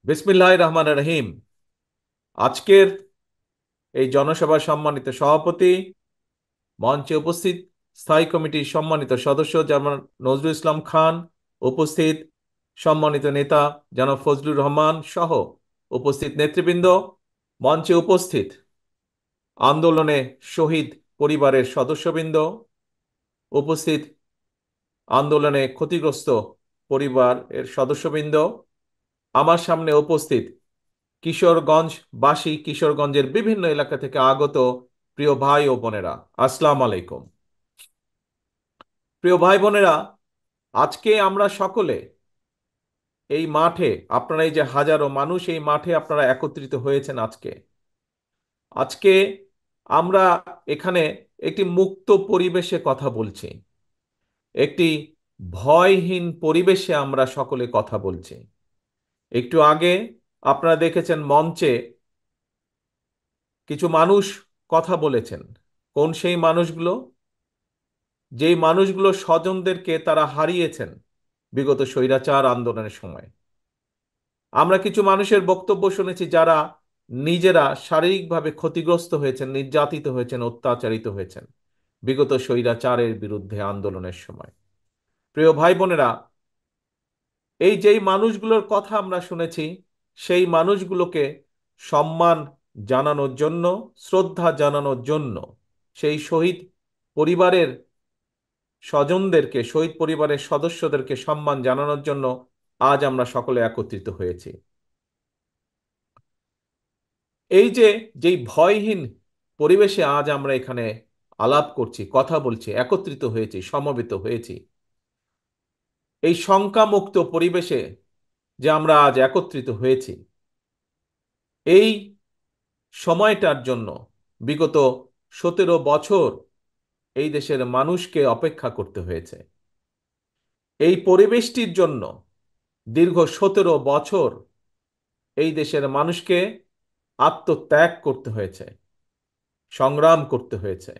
বিসমিল্লাহির রহমানির রহিম। আজকের এই জনসভার সম্মানিত সভাপতি, মঞ্চে উপস্থিত স্থায়ী কমিটির সম্মানিত সদস্য জনাব নজরুল ইসলাম খান, উপস্থিত সম্মানিত নেতা জনাব ফজলুর রহমান সহ উপস্থিত নেতৃবৃন্দ, মঞ্চে উপস্থিত আন্দোলনে শহীদ পরিবারের সদস্যবৃন্দ, উপস্থিত আন্দোলনে ক্ষতিগ্রস্ত পরিবারের সদস্যবৃন্দ, আমার সামনে উপস্থিত কিশোরগঞ্জবাসী, কিশোরগঞ্জের বিভিন্ন এলাকা থেকে আগত প্রিয় ভাই ও বোনেরা, আসসালাম আলাইকুম। প্রিয় ভাই বোনেরা, আজকে আমরা সকলে এই মাঠে, আপনারা এই যে হাজারো মানুষ এই মাঠে আপনারা একত্রিত হয়েছেন আজকে আজকে আমরা এখানে একটি মুক্ত পরিবেশে কথা বলছি, একটি ভয়হীন পরিবেশে আমরা সকলে কথা বলছি। একটু আগে আপনারা দেখেছেন মঞ্চে কিছু মানুষ কথা বলেছেন। কোন সেই মানুষগুলো? যেই মানুষগুলো স্বজনদেরকে তারা হারিয়েছেন বিগত স্বৈরাচার আন্দোলনের সময়। আমরা কিছু মানুষের বক্তব্য শুনেছি যারা নিজেরা শারীরিকভাবে ক্ষতিগ্রস্ত হয়েছেন, নির্যাতিত হয়েছেন, অত্যাচারিত হয়েছেন বিগত স্বৈরাচারের বিরুদ্ধে আন্দোলনের সময়। প্রিয় ভাই বোনেরা, এই যেই মানুষগুলোর কথা আমরা শুনেছি, সেই মানুষগুলোকে সম্মান জানানোর জন্য, শ্রদ্ধা জানানোর জন্য, সেই শহীদ পরিবারের স্বজনদেরকে, শহীদ পরিবারের সদস্যদেরকে সম্মান জানানোর জন্য আজ আমরা সকলে একত্রিত হয়েছি। এই যে যেই ভয়হীন পরিবেশে আজ আমরা এখানে আলাপ করছি, কথা বলছি, একত্রিত হয়েছি, সমবেত হয়েছি, এই শঙ্কামুক্ত পরিবেশে যে আমরা আজ একত্রিত হয়েছি, এই সময়টার জন্য বিগত 17 বছর এই দেশের মানুষকে অপেক্ষা করতে হয়েছে। এই পরিবেশটির জন্য দীর্ঘ 17 বছর এই দেশের মানুষকে আত্মত্যাগ করতে হয়েছে, সংগ্রাম করতে হয়েছে,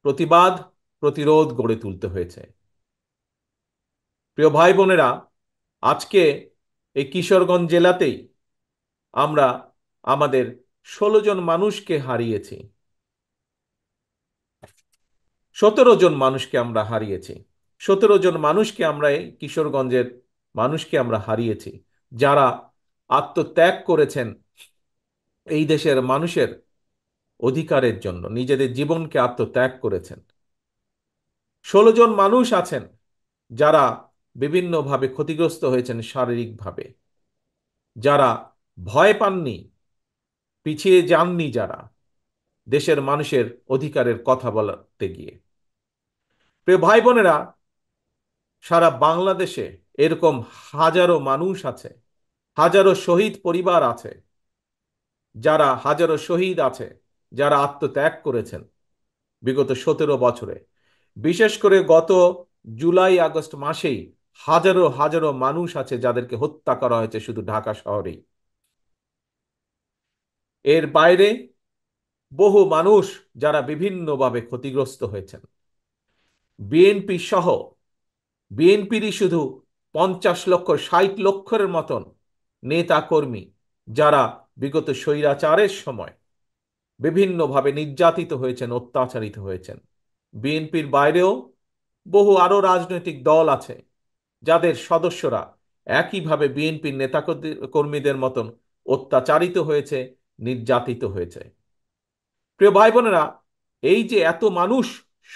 প্রতিবাদ প্রতিরোধ গড়ে তুলতে হয়েছে। প্রিয় ভাই বোনেরা, আজকে এই কিশোরগঞ্জ জেলাতেই আমরা আমাদের 16 জন মানুষকে হারিয়েছি, 17 জন মানুষকে আমরা হারিয়েছি, 17 জন মানুষকে আমরা এই কিশোরগঞ্জের মানুষকে আমরা হারিয়েছি, যারা আত্মত্যাগ করেছেন এই দেশের মানুষের অধিকারের জন্য, নিজেদের জীবনকে আত্মত্যাগ করেছেন। 16 জন মানুষ আছেন যারা বিভিন্নভাবে ক্ষতিগ্রস্ত হয়েছেন শারীরিকভাবে, যারা ভয় পাননি, পিছিয়ে যাননি, যারা দেশের মানুষের অধিকারের কথা বলতে গিয়ে। প্রিয় ভাই বোনেরা, সারা বাংলাদেশে এরকম হাজারো মানুষ আছে, হাজারো শহীদ পরিবার আছে, যারা হাজারো শহীদ আছে, যারা আত্মত্যাগ করেছেন বিগত 17 বছরে। বিশেষ করে গত জুলাই আগস্ট মাসেই হাজারো হাজারো মানুষ আছে যাদেরকে হত্যা করা হয়েছে শুধু ঢাকা শহরেই। এর বাইরে বহু মানুষ যারা বিভিন্নভাবে ক্ষতিগ্রস্ত হয়েছেন। বিএনপি সহ, বিএনপিরই শুধু 50 লক্ষ, 60 লক্ষের মতন নেতা কর্মী যারা বিগত স্বৈরাচারের সময় বিভিন্নভাবে নির্যাতিত হয়েছেন, অত্যাচারিত হয়েছেন। বিএনপির বাইরেও বহু আরো রাজনৈতিক দল আছে যাদের সদস্যরা একইভাবে বিএনপির নেতা কর্মীদের মতন অত্যাচারিত হয়েছে, নির্যাতিত হয়েছে। প্রিয় ভাই বোনেরা, এই যে এত মানুষ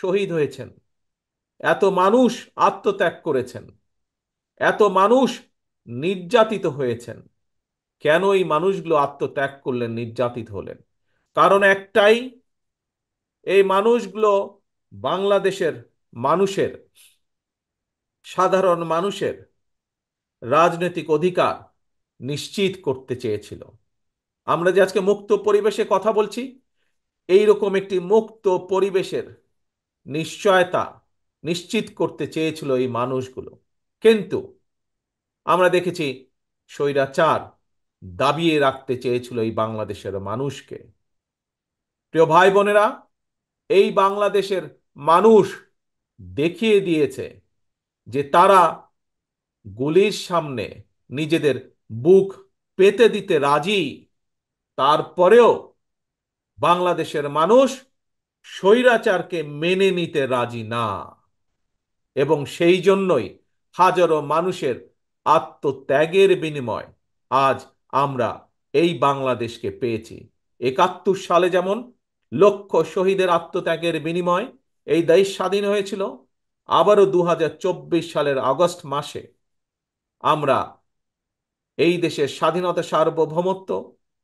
শহীদ হয়েছেন, এত মানুষ আত্মত্যাগ করেছেন, এত মানুষ নির্যাতিত হয়েছেন, কেন এই মানুষগুলো আত্মত্যাগ করলেন, নির্যাতিত হলেন? কারণ একটাই, এই মানুষগুলো বাংলাদেশের মানুষের, সাধারণ মানুষের রাজনৈতিক অধিকার নিশ্চিত করতে চেয়েছিল। আমরা যে আজকে মুক্ত পরিবেশে কথা বলছি, এইরকম একটি মুক্ত পরিবেশের নিশ্চয়তা নিশ্চিত করতে চেয়েছিল এই মানুষগুলো। কিন্তু আমরা দেখেছি স্বৈরাচার দাবিয়ে রাখতে চেয়েছিল এই বাংলাদেশের মানুষকে। প্রিয় ভাই বোনেরা, এই বাংলাদেশের মানুষ দেখিয়ে দিয়েছে যে তারা গুলির সামনে নিজেদের বুক পেতে দিতে রাজি, তারপরেও বাংলাদেশের মানুষ স্বৈরাচারকে মেনে নিতে রাজি না। এবং সেই জন্যই হাজারো মানুষের আত্মত্যাগের বিনিময় আজ আমরা এই বাংলাদেশকে পেয়েছি। ৭১ সালে যেমন লক্ষ শহীদের আত্মত্যাগের বিনিময় এই দেশ স্বাধীন হয়েছিল, আবারও ২০২৪ সালের আগস্ট মাসে আমরা এই দেশের স্বাধীনতা, সার্বভৌমত্ব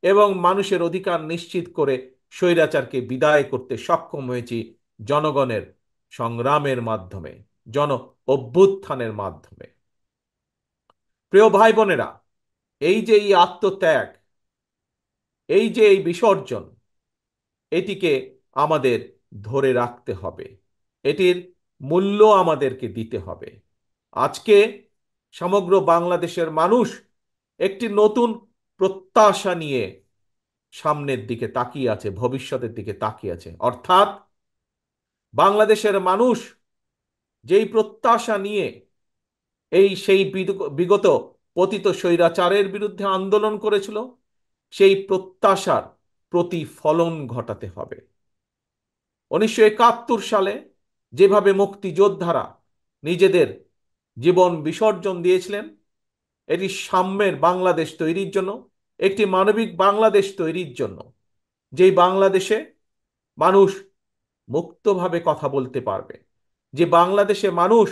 এবং মানুষের অধিকার নিশ্চিত করে স্বৈরাচারকে বিদায় করতে সক্ষম হয়েছি জনগণের সংগ্রামের মাধ্যমে, জন অভ্যুত্থানের মাধ্যমে। প্রিয় ভাই বোনেরা, এই যে এই আত্মত্যাগ, এই যে এই বিসর্জন, এটিকে আমাদের ধরে রাখতে হবে, এটির মূল্য আমাদেরকে দিতে হবে। আজকে সমগ্র বাংলাদেশের মানুষ একটি নতুন প্রত্যাশা নিয়ে সামনের দিকে তাকিয়ে আছে, ভবিষ্যতের দিকে তাকিয়ে আছে। অর্থাৎ বাংলাদেশের মানুষ যেই প্রত্যাশা নিয়ে সেই বিগত পতিত স্বৈরাচারের বিরুদ্ধে আন্দোলন করেছিল, সেই প্রত্যাশার প্রতিফলন ঘটাতে হবে। ১৯৭১ সালে যেভাবে মুক্তিযোদ্ধারা নিজেদের জীবন বিসর্জন দিয়েছিলেন, এটি সাম্যের বাংলাদেশ তৈরির জন্য, একটি মানবিক বাংলাদেশ তৈরির জন্য, যেই বাংলাদেশে মানুষ মুক্তভাবে কথা বলতে পারবে, যে বাংলাদেশে মানুষ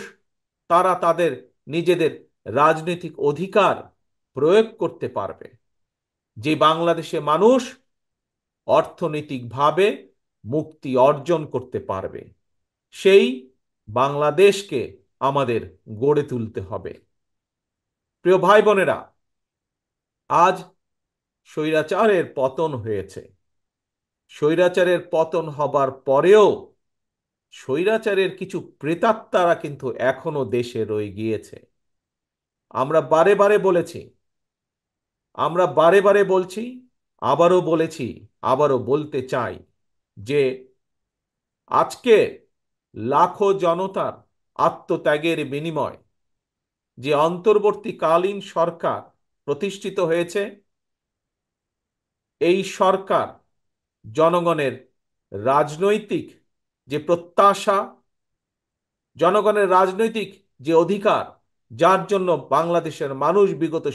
তারা তাদের নিজেদের রাজনৈতিক অধিকার প্রয়োগ করতে পারবে, যে বাংলাদেশে মানুষ অর্থনৈতিকভাবে মুক্তি অর্জন করতে পারবে, সেই বাংলাদেশকে আমাদের গড়ে তুলতে হবে। প্রিয় ভাই বোনেরা, আজ স্বৈরাচারের পতন হয়েছে। স্বৈরাচারের পতন হবার পরেও স্বৈরাচারের কিছু প্রেতাত্মারা কিন্তু এখনো দেশে রয়ে গিয়েছে। আমরা বারে বারে বলেছি, আমরা বারে বারে বলছি, আবারও বলেছি, আবারও বলতে চাই যে আজকে লাখো জনতার আত্মত্যাগের বিনিময় যে অন্তর্বর্তীকালীন সরকার প্রতিষ্ঠিত হয়েছে, এই সরকার জনগণের রাজনৈতিক যে প্রত্যাশা, জনগণের রাজনৈতিক যে অধিকার, যার জন্য বাংলাদেশের মানুষ বিগত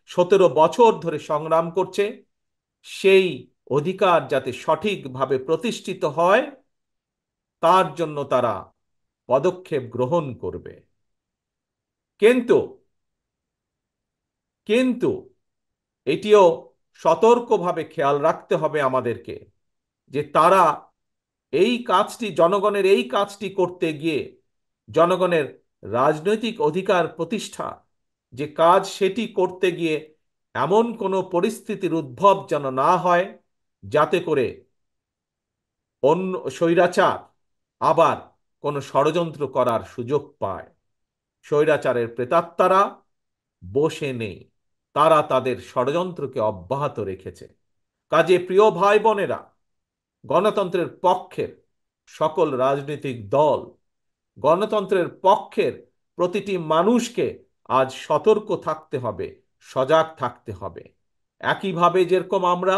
১৭ বছর ধরে সংগ্রাম করছে, সেই অধিকার যাতে সঠিকভাবে প্রতিষ্ঠিত হয়, তার জন্য তারা পদক্ষেপ গ্রহণ করবে। কিন্তু কিন্তু এটিও সতর্কভাবে খেয়াল রাখতে হবে আমাদেরকে যে তারা এই কাজটি, জনগণের এই কাজটি করতে গিয়ে, জনগণের রাজনৈতিক অধিকার প্রতিষ্ঠা যে কাজ, সেটি করতে গিয়ে এমন কোনো পরিস্থিতির উদ্ভব যেন না হয় যাতে করে অন্য স্বৈরাচার আবার কোনো ষড়যন্ত্র করার সুযোগ পায়। স্বৈরাচারের প্রেতাত্মারা বসে নেই, তারা তাদের ষড়যন্ত্রকে অব্যাহত রেখেছে। কাজে প্রিয় ভাই বোনেরা, গণতন্ত্রের পক্ষের সকল রাজনৈতিক দল, গণতন্ত্রের পক্ষের প্রতিটি মানুষকে আজ সতর্ক থাকতে হবে, সজাগ থাকতে হবে। একইভাবে যেরকম আমরা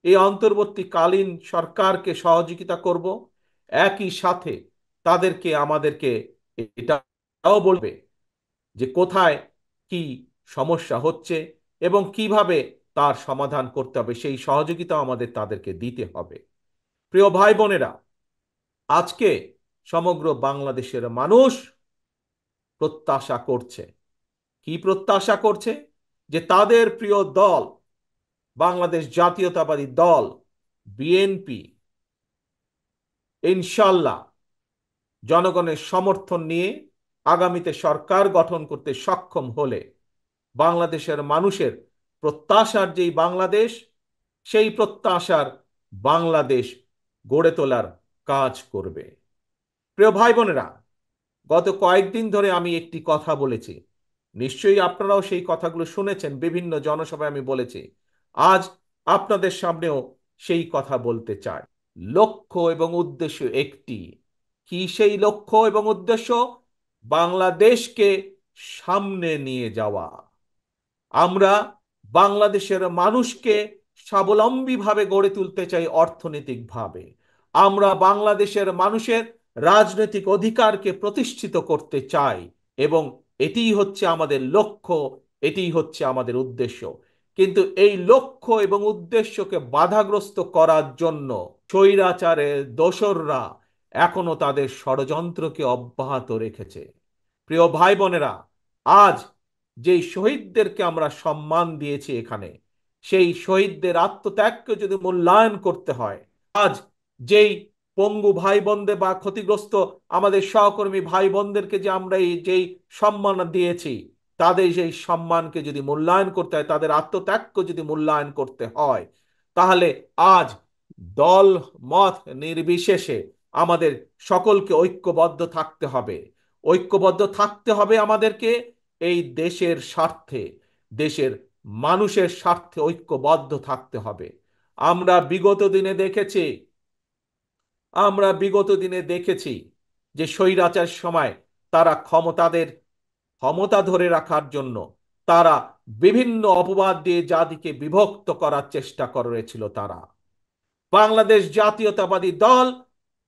এই অন্তর্বর্তীকালীন সরকারকে সহযোগিতা করব, একই সাথে আমাদেরকে এটাও বলবে যে কোথায় কি সমস্যা হচ্ছে এবং কিভাবে তার সমাধান করতে হবে, সেই সহযোগিতা আমাদের তাদেরকে দিতে হবে। প্রিয় ভাই বোনেরা, আজকে সমগ্র বাংলাদেশের মানুষ প্রত্যাশা করছে, কি প্রত্যাশা করছে? যে তাদের প্রিয় দল, বাংলাদেশ জাতীয়তাবাদী দল বিএনপি, ইনশাল্লাহ জনগণের সমর্থন নিয়ে আগামীতে সরকার গঠন করতে সক্ষম হলে বাংলাদেশের মানুষের প্রত্যাশার যেই বাংলাদেশ, সেই প্রত্যাশার বাংলাদেশ গড়ে তোলার কাজ করবে। প্রিয় ভাই বোনেরা, গত কয়েকদিন ধরে আমি একটি কথা বলেছি, নিশ্চয়ই আপনারাও সেই কথাগুলো শুনেছেন, বিভিন্ন জনসভায় আমি বলেছি। আজ আপনাদের সামনেও সেই কথা বলতে চাই। লক্ষ্য এবং উদ্দেশ্য একটি। কি সেই লক্ষ্য এবং উদ্দেশ্য? বাংলাদেশকে সামনে নিয়ে যাওয়া। আমরা বাংলাদেশের মানুষকে স্বাবলম্বীভাবে গড়ে তুলতে চাই অর্থনৈতিকভাবে। আমরা বাংলাদেশের মানুষের রাজনৈতিক অধিকারকে প্রতিষ্ঠিত করতে চাই এবং এটিই হচ্ছে আমাদের লক্ষ্য, এটিই হচ্ছে আমাদের উদ্দেশ্য। কিন্তু এই লক্ষ্য এবং উদ্দেশ্যকে বাধাগ্রস্ত করার জন্য স্বৈরাচারের দোসররা এখনো তাদের ষড়যন্ত্রকে অব্যাহত রেখেছে। প্রিয় ভাই বোনেরা, আজ যেই শহীদদেরকে আমরা সম্মান দিয়েছি এখানে, সেই শহীদদের আত্মত্যাগকে যদি মূল্যায়ন করতে হয়, আজ যেই পঙ্গু ভাই বোনদের বা ক্ষতিগ্রস্ত আমাদের সহকর্মী ভাই বোনদেরকে যে আমরা এই যেই সম্মান দিয়েছি, তাদের সেই সম্মানকে যদি মূল্যায়ন করতে হয়, তাদের আত্মত্যাগকে যদি মূল্যায়ন করতে হয়, তাহলে আজ দল মত নির্বিশেষে আমাদের সকলকে ঐক্যবদ্ধ থাকতে হবে। ঐক্যবদ্ধ থাকতে হবে আমাদেরকে এই দেশের স্বার্থে, দেশের মানুষের স্বার্থে ঐক্যবদ্ধ থাকতে হবে। আমরা বিগত দিনে দেখেছি আমরা বিগত দিনে দেখেছি যে স্বৈরাচার সময় তারা ক্ষমতা ধরে রাখার জন্য তারা বিভিন্ন অপবাদ দিয়ে জাতিকে বিভক্ত করার চেষ্টা করেছিল। তারা, বাংলাদেশ জাতীয়তাবাদী দল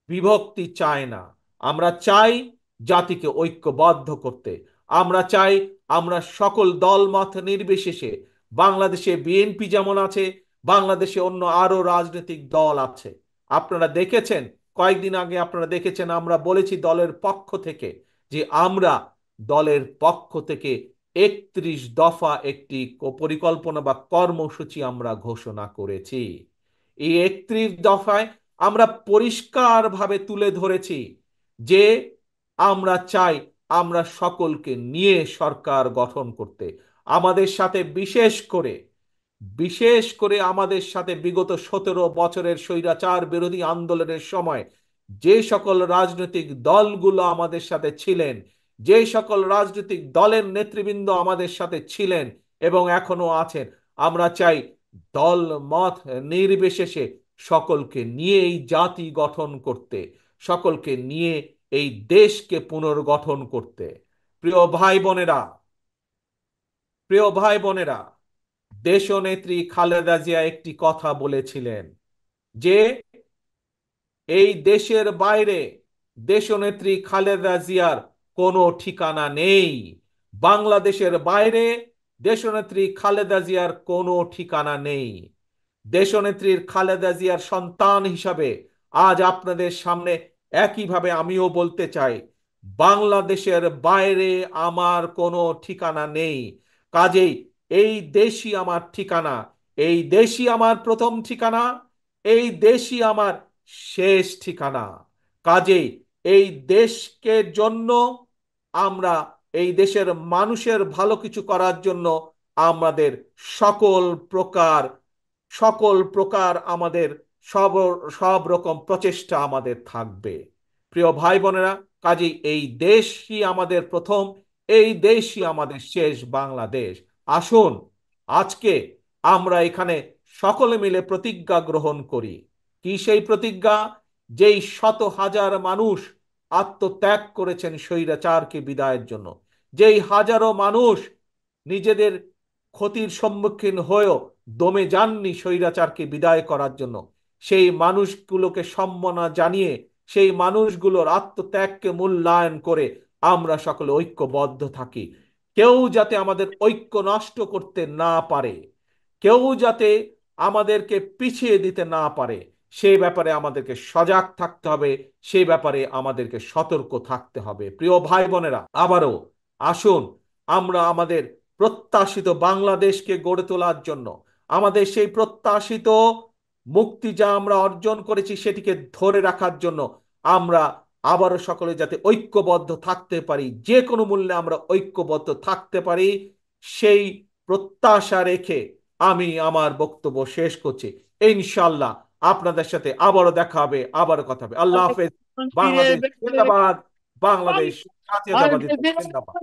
বিভক্তি চায় না। আমরা চাই জাতিকে ঐক্যবদ্ধ করতে। আমরা চাই আমরা সকল দলমত নির্বিশেষে, বাংলাদেশে বিএনপি যেমন আছে, বাংলাদেশে অন্য আরো রাজনৈতিক দল আছে। আপনারা দেখেছেন, কয়েকদিন আগে আপনারা দেখেছেন, আমরা বলেছি দলের পক্ষ থেকে যে আমরা দলের পক্ষ থেকে 31 দফা একটি পরিকল্পনা বা কর্মসূচি আমরা ঘোষণা করেছি। এই 31 দফায় আমরা পরিষ্কারভাবে তুলে ধরেছি যে আমরা চাই আমরা সকলকে নিয়ে সরকার গঠন করতে। আমাদের সাথে বিশেষ করে আমাদের সাথে বিগত 17 বছরের স্বৈরাচার বিরোধী আন্দোলনের সময় যে সকল রাজনৈতিক দলগুলো আমাদের সাথে ছিলেন, যে সকল রাজনৈতিক দলের নেতৃবৃন্দ আমাদের সাথে ছিলেন এবং এখনো আছেন, আমরা চাই দল মত নির্বিশেষে সকলকে নিয়ে এই জাতি গঠন করতে, সকলকে নিয়ে এই দেশকে পুনর্গঠন করতে। প্রিয় ভাই বোনেরা, প্রিয় ভাই বোনেরা, দেশনেত্রী খালেদা জিয়া একটি কথা বলেছিলেন যে এই দেশের বাইরে দেশনেত্রী খালেদা জিয়ার কোনো ঠিকানা নেই। বাংলাদেশের বাইরে দেশনেত্রী খালেদা জিয়ার কোনো ঠিকানা নেই। দেশনেত্রীর খালেদা জিয়ার সন্তান হিসাবে আজ আপনাদের সামনে একইভাবে আমিও বলতে চাই, বাংলাদেশের বাইরে আমার কোনো ঠিকানা নেই। কাজেই এই দেশই আমার ঠিকানা, এই দেশই আমার প্রথম ঠিকানা, এই দেশই আমার শেষ ঠিকানা। কাজেই এই দেশকে জন্য আমরা, এই দেশের মানুষের ভালো কিছু করার জন্য আমাদের সকল প্রকার সকল প্রকার আমাদের সব সব রকম প্রচেষ্টা আমাদের থাকবে। প্রিয় ভাই বোনেরা, কাজেই এই দেশই আমাদের প্রথম, এই দেশই আমাদের শেষ, বাংলাদেশ। আসুন আজকে আমরা এখানে সকলে মিলে প্রতিজ্ঞা গ্রহণ করি। কি সেই প্রতিজ্ঞা? যেই শত হাজার মানুষ আত্মত্যাগ করেছেন স্বৈরাচারকে বিদায়ের জন্য, যেই হাজারো মানুষ নিজেদের ক্ষতির সম্মুখীন হয়েও দমে যাননি স্বৈরাচারকে বিদায় করার জন্য, সেই মানুষগুলোকে সম্মাননা জানিয়ে, সেই মানুষগুলোর আত্মত্যাগকে মূল্যায়ন করে আমরা সকলে ঐক্যবদ্ধ থাকি। কেউ যাতে আমাদের ঐক্য নষ্ট করতে না পারে, কেউ যাতে আমাদেরকে পিছিয়ে দিতে না পারে, সেই ব্যাপারে আমাদেরকে সজাগ থাকতে হবে, সেই ব্যাপারে আমাদেরকে সতর্ক থাকতে হবে। প্রিয় ভাই বোনেরা, আবারও আসুন আমরা আমাদের প্রত্যাশিত বাংলাদেশকে গড়ে তোলার জন্য, আমাদের সেই প্রত্যাশিত মুক্তি যা আমরা অর্জন করেছি সেটিকে ধরে রাখার জন্য আমরা আবারও সকলে যাতে ঐক্যবদ্ধ থাকতে পারি, যে কোনো মূল্যে আমরা ঐক্যবদ্ধ থাকতে পারি, সেই প্রত্যাশা রেখে আমি আমার বক্তব্য শেষ করছি। ইনশাল্লাহ আপনাদের সাথে আবারও দেখা হবে, আবারও কথা হবে। আল্লাহ হাফেজ। বাংলাদেশ জিন্দাবাদ, বাংলাদেশ জাতীয়তাবাদী দল জিন্দাবাদ।